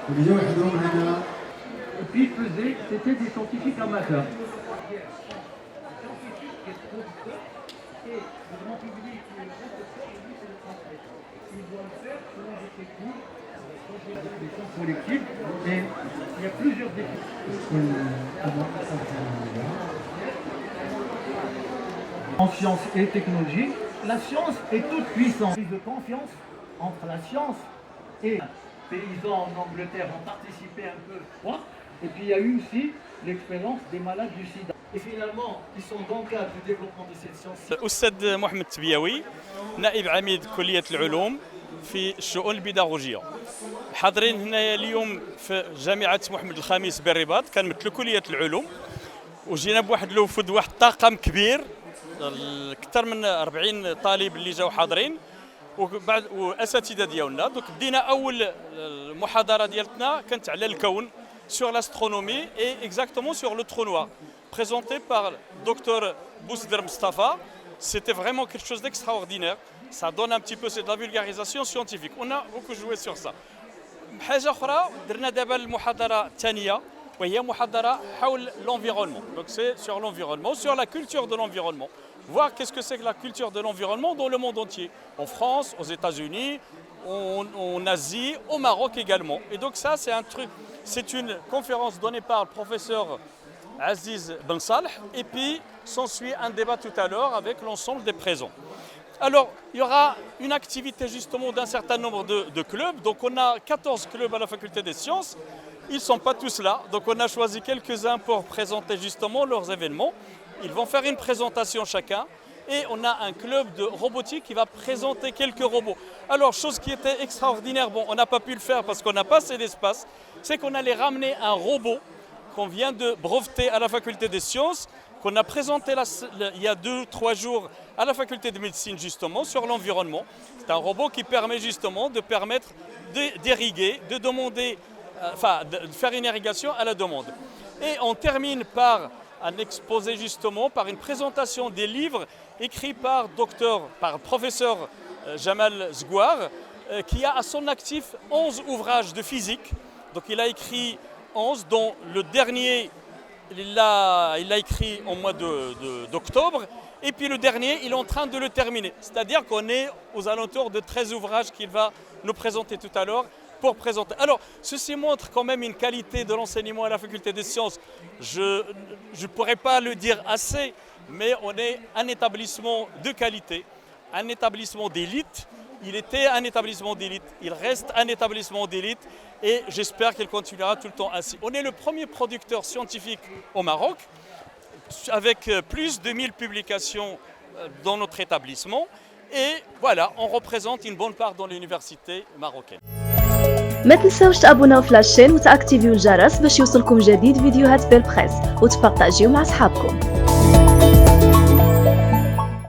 Et puis ils faisaient, c'était des scientifiques amateurs. Et le grand public, il doit le faire selon des techniques, des réflexions collectives, mais il y a plusieurs défis. En sciences et technologie, la science est toute puissante. Prise de confiance entre la science et les paysans en Angleterre ont participé un peu. Et puis il y a eu aussi l'expérience des malades du sida. Et finalement, ils sont dans le cadre du développement de cette science. الأستاذ محمد تبياوي نائب عميد كلية العلوم في الشؤون البيداغوجية. حاضرين هنا اليوم في جامعة محمد الخامس بالرباط كنمثلوا كلية العلوم وجينا بواحد الوفد واحد الطاقم كبير اكثر من 40 طالب اللي جاوا حاضرين وبعد واساتذه ديالنا. دوك بدينا اول المحاضره ديالتنا كانت على الكون sur l'astronomie et exactement sur le trou noir présenté par docteur Bousder Mustafa. C'était vraiment quelque chose d'extraordinaire. Ça donne un petit peu, c'est de la vulgarisation scientifique. On a beaucoup joué sur ça. حاجه اخرى درنا دابا المحاضره الثانيه وهي محاضره حول l'environnement. Donc c'est sur l'environnement, sur la culture de l'environnement. Voir qu'est-ce que c'est que la culture de l'environnement dans le monde entier, en France, aux États-Unis, en Asie, au Maroc également. Et donc ça, c'est un truc, c'est une conférence donnée par le professeur Aziz Ben Saleh, et puis s'ensuit un débat tout à l'heure avec l'ensemble des présents. Alors, il y aura une activité justement d'un certain nombre de clubs. Donc on a 14 clubs à la faculté des sciences. Ils ne sont pas tous là, donc on a choisi quelques-uns pour présenter justement leurs événements. Ils vont faire une présentation chacun et on a un club de robotique qui va présenter quelques robots. Alors, chose qui était extraordinaire, bon, on n'a pas pu le faire parce qu'on n'a pas assez d'espace, c'est qu'on allait ramener un robot qu'on vient de breveter à la faculté des sciences, qu'on a présenté il y a 2-3 jours à la faculté de médecine justement sur l'environnement. C'est un robot qui permet justement de permettre d'irriguer, de demander, de faire une irrigation à la demande. Et on termine par un exposé justement, par une présentation des livres écrits par professeur Jamal Zgouar, qui a à son actif 11 ouvrages de physique. Donc il a écrit 11, dont le dernier, il l'a écrit au mois d'octobre, et puis le dernier, il est en train de le terminer. C'est-à-dire qu'on est aux alentours de 13 ouvrages qu'il va nous présenter tout à l'heure. Pour présenter. Alors, ceci montre quand même une qualité de l'enseignement à la faculté des sciences. Je ne pourrais pas le dire assez, mais on est un établissement de qualité, un établissement d'élite. Il était un établissement d'élite, il reste un établissement d'élite et j'espère qu'il continuera tout le temps ainsi. On est le premier producteur scientifique au Maroc, avec plus de 1000 publications dans notre établissement. Et voilà, on représente une bonne part dans l'université marocaine. ما تنساوش تابوناو في لاشين وتاكتيفيو الجرس باش يوصلكم جديد فيديوهات بالبريس وتبارطاجيو مع صحابكم.